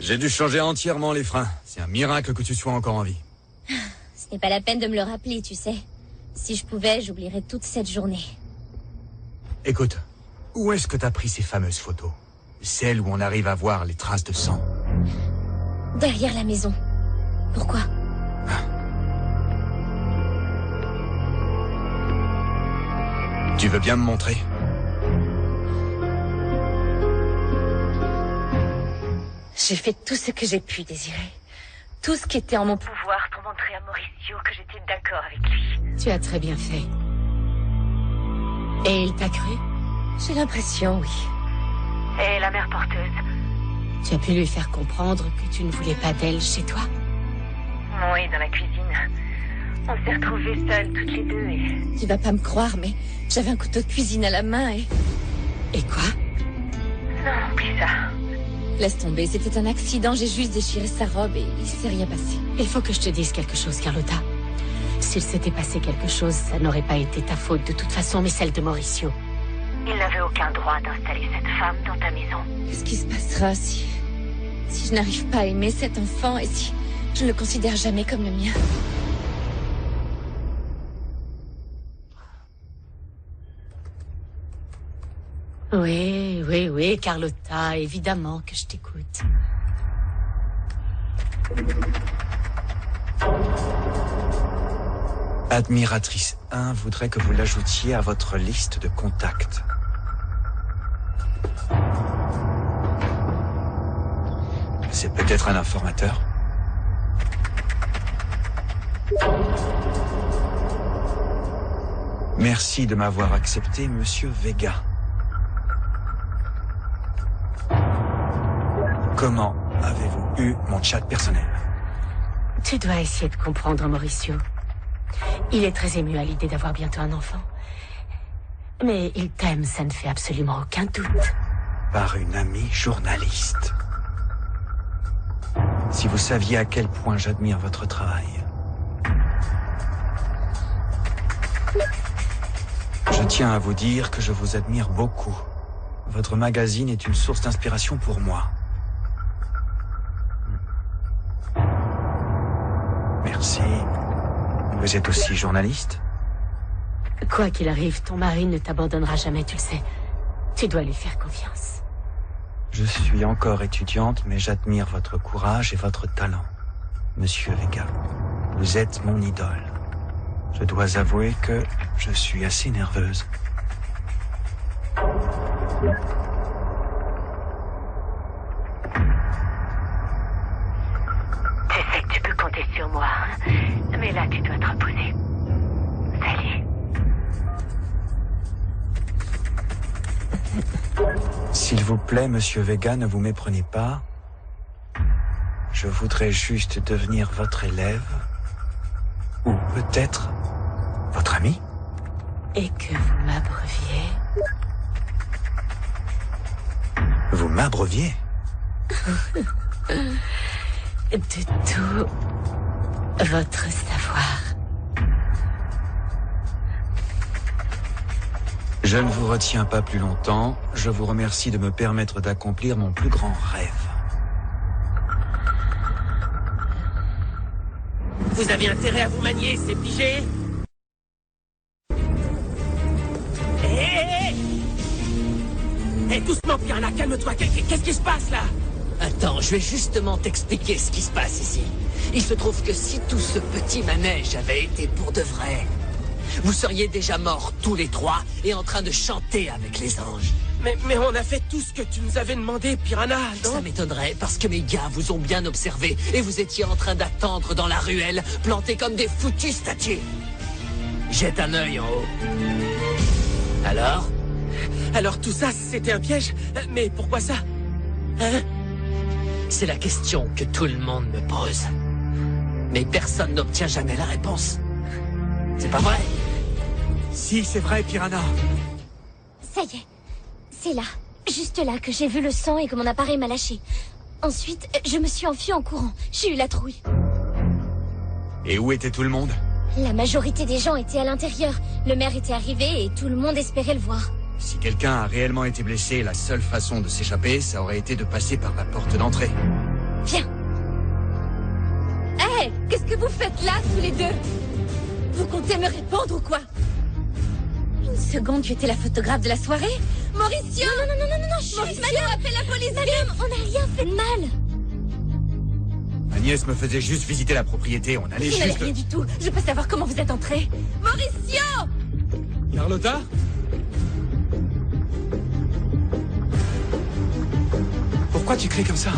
J'ai dû changer entièrement les freins. C'est un miracle que tu sois encore en vie. Ce n'est pas la peine de me le rappeler, tu sais. Si je pouvais, j'oublierais toute cette journée. Écoute, où est-ce que t'as pris ces fameuses photos? Celles où on arrive à voir les traces de sang. Derrière la maison. Pourquoi? Tu veux bien me montrer? J'ai fait tout ce que j'ai pu, Désiré. Tout ce qui était en mon pouvoir pour montrer à Mauricio que j'étais d'accord avec lui. Tu as très bien fait. Et il t'a cru? J'ai l'impression, oui. Et la mère porteuse? Tu as pu lui faire comprendre que tu ne voulais pas d'elle chez toi? Oui, dans la cuisine. On s'est retrouvés seuls toutes les deux et... Tu vas pas me croire, mais j'avais un couteau de cuisine à la main et... Et quoi? Non, oublie ça. Laisse tomber, c'était un accident, j'ai juste déchiré sa robe et il s'est rien passé. Il faut que je te dise quelque chose, Carlotta. S'il s'était passé quelque chose, ça n'aurait pas été ta faute de toute façon, mais celle de Mauricio. Il n'avait aucun droit d'installer cette femme dans ta maison. Qu'est-ce qui se passera si je n'arrive pas à aimer cet enfant et si je ne le considère jamais comme le mien? Oui, Carlotta, évidemment que je t'écoute. Admiratrice 1 voudrait que vous l'ajoutiez à votre liste de contacts. C'est peut-être un informateur? Merci de m'avoir accepté, Monsieur Vega. Comment avez-vous eu mon chat personnel? Tu dois essayer de comprendre, Mauricio. Il est très ému à l'idée d'avoir bientôt un enfant. Mais il t'aime, ça ne fait absolument aucun doute. Par une amie journaliste. Si vous saviez à quel point j'admire votre travail. Je tiens à vous dire que je vous admire beaucoup. Votre magazine est une source d'inspiration pour moi. Merci. Vous êtes aussi journaliste? Quoi qu'il arrive, ton mari ne t'abandonnera jamais, tu le sais. Tu dois lui faire confiance. Je suis encore étudiante, mais j'admire votre courage et votre talent. Monsieur Vega, vous êtes mon idole. Je dois avouer que je suis assez nerveuse. Tu sais que tu peux compter sur moi, mais là tu dois te reposer. Salut. S'il vous plaît, Monsieur Vega, ne vous méprenez pas. Je voudrais juste devenir votre élève. Ou peut-être votre ami. Et que vous m'abreuviez. Vous m'abreuviez? De tout votre savoir. Je ne vous retiens pas plus longtemps. Je vous remercie de me permettre d'accomplir mon plus grand rêve. Vous avez intérêt à vous manier, c'est figé. Hé, doucement, Piranha, calme-toi. Qu'est-ce qui se passe, là? Attends, je vais justement t'expliquer ce qui se passe ici. Il se trouve que si tout ce petit manège avait été pour de vrai, vous seriez déjà morts tous les trois et en train de chanter avec les anges. Mais on a fait tout ce que tu nous avais demandé, Piranha, non? Ça m'étonnerait parce que mes gars vous ont bien observé et vous étiez en train d'attendre dans la ruelle, plantés comme des foutus statues. Jette un œil en haut. Alors? Alors tout ça, c'était un piège? Mais pourquoi ça? Hein? C'est la question que tout le monde me pose. Mais personne n'obtient jamais la réponse. C'est pas vrai? Si, c'est vrai, Piranha. Ça y est. C'est là, juste là, que j'ai vu le sang et que mon appareil m'a lâché. Ensuite, je me suis enfuie en courant. J'ai eu la trouille. Et où était tout le monde? La majorité des gens étaient à l'intérieur. Le maire était arrivé et tout le monde espérait le voir. Si quelqu'un a réellement été blessé, la seule façon de s'échapper, ça aurait été de passer par la porte d'entrée. Viens. Hé, qu'est-ce que vous faites là, tous les deux? Vous comptez me répondre ou quoi? Une seconde, tu étais la photographe de la soirée? Mauricio! Non, chut, madame, appelle la police! Madame, on n'a rien fait de mal! Agnès me faisait juste visiter la propriété, on allait Vous n'allez rien du tout, je veux pas savoir comment vous êtes entré. Mauricio! Carlotta? Pourquoi tu cries comme ça?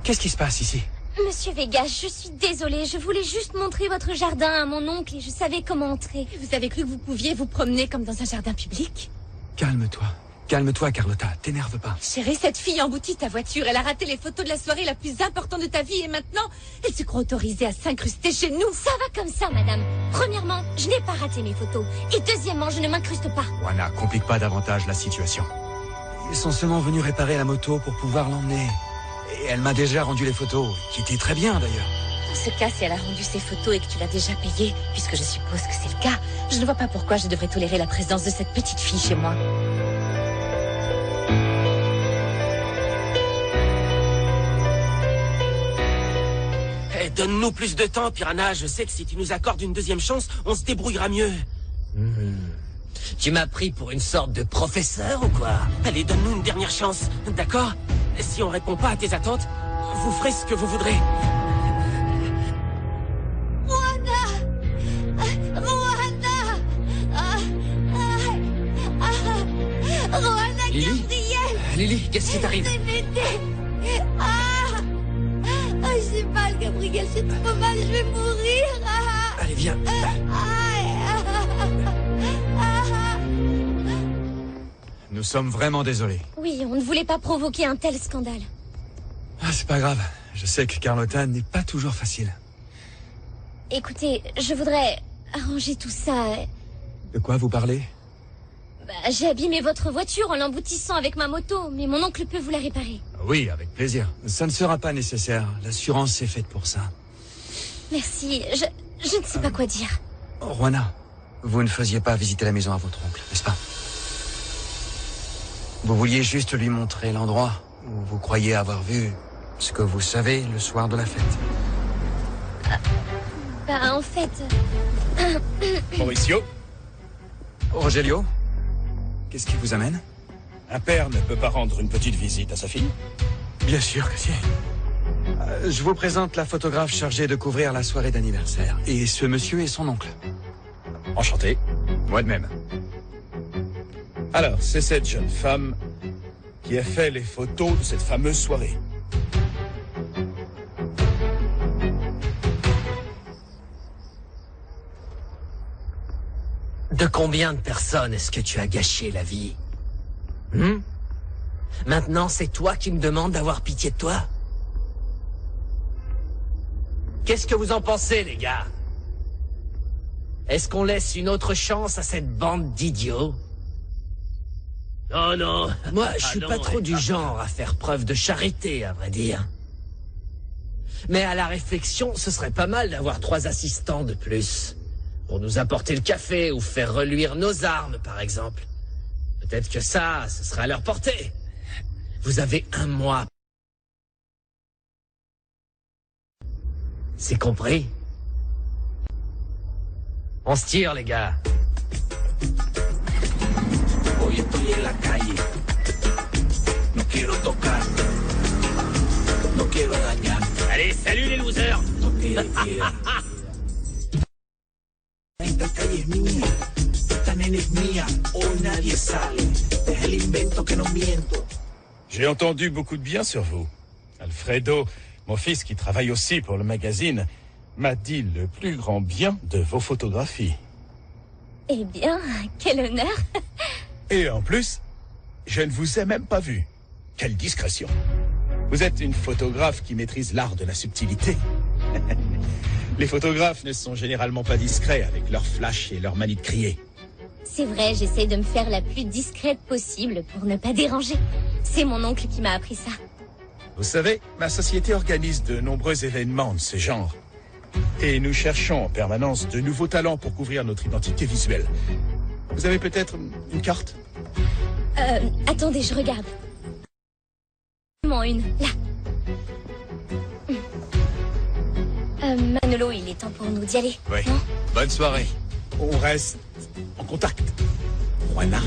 Qu'est-ce qui se passe ici? Monsieur Vegas, je suis désolée, je voulais juste montrer votre jardin à mon oncle et je savais comment entrer. Vous avez cru que vous pouviez vous promener comme dans un jardin public? Calme-toi. Calme-toi, Carlotta. T'énerve pas. Chérie, cette fille emboutit ta voiture. Elle a raté les photos de la soirée la plus importante de ta vie et maintenant, elle se croit autorisée à s'incruster chez nous. Ça va comme ça, madame. Premièrement, je n'ai pas raté mes photos. Et deuxièmement, je ne m'incruste pas. Juana, complique pas davantage la situation. Ils sont seulement venus réparer la moto pour pouvoir l'emmener. Et elle m'a déjà rendu les photos, qui étaient très bien d'ailleurs. Dans ce cas, si elle a rendu ses photos et que tu l'as déjà payée, puisque je suppose que c'est le cas, je ne vois pas pourquoi je devrais tolérer la présence de cette petite fille chez moi. Donne-nous plus de temps, Piranha. Je sais que si tu nous accordes une deuxième chance, on se débrouillera mieux. Tu m'as pris pour une sorte de professeur ou quoi? Allez, donne-nous une dernière chance, d'accord? Si on répond pas à tes attentes, vous ferez ce que vous voudrez. Rohanna, Lily? Gabriel! Lily, qu'est-ce qui t'arrive? C'est pété! J'ai mal, Gabriel, c'est trop mal, je vais mourir! Allez, viens. Nous sommes vraiment désolés. Oui, on ne voulait pas provoquer un tel scandale. Ah, c'est pas grave. Je sais que Carlotta n'est pas toujours facile. Écoutez, je voudrais arranger tout ça. De quoi vous parlez? J'ai abîmé votre voiture en l'emboutissant avec ma moto, mais mon oncle peut vous la réparer. Oui, avec plaisir. Ça ne sera pas nécessaire. L'assurance est faite pour ça. Merci, je ne sais pas quoi dire. Oh, Juana, vous ne faisiez pas visiter la maison à votre oncle, n'est-ce pas? Vous vouliez juste lui montrer l'endroit où vous croyez avoir vu ce que vous savez le soir de la fête. En fait... Mauricio, Rogelio, qu'est-ce qui vous amène? un père ne peut pas rendre une petite visite à sa fille? Bien sûr que si. Je vous présente la photographe chargée de couvrir la soirée d'anniversaire. Et ce monsieur est son oncle. Enchanté. Moi de même. Alors, c'est cette jeune femme qui a fait les photos de cette fameuse soirée. De combien de personnes est-ce que tu as gâché la vie? Maintenant, c'est toi qui me demandes d'avoir pitié de toi? Qu'est-ce que vous en pensez, les gars? Est-ce qu'on laisse une autre chance à cette bande d'idiots? Non. Moi, je suis pas trop du genre à faire preuve de charité, à vrai dire. Mais à la réflexion, ce serait pas mal d'avoir 3 assistants de plus. Pour nous apporter le café ou faire reluire nos armes, par exemple. Peut-être que ça, ce serait à leur portée. Vous avez 1 mois. C'est compris? On se tire, les gars. Hoy estoy en la calle. No quiero tocar. No quiero dañar. Allez, salut les losers. No quiero quiera. Esta calle es mía. Esta nena es mía. Hoy nadie sale. Deja el invento que no miento. J'ai entendu beaucoup de bien sur vous. Alfredo, mon fils qui travaille aussi pour le magazine, m'a dit le plus grand bien de vos photographies. Eh bien, quel honneur! Et en plus, je ne vous ai même pas vu. Quelle discrétion. Vous êtes une photographe qui maîtrise l'art de la subtilité. Les photographes ne sont généralement pas discrets avec leur flash et leur manie de crier. C'est vrai, j'essaie de me faire la plus discrète possible pour ne pas déranger. C'est mon oncle qui m'a appris ça. Vous savez, ma société organise de nombreux événements de ce genre. Et nous cherchons en permanence de nouveaux talents pour couvrir notre identité visuelle. Vous avez peut-être une carte? Attendez, je regarde. Une, là. Manolo, il est temps pour nous d'y aller. Oui. Non ? Bonne soirée. On reste en contact. Juana.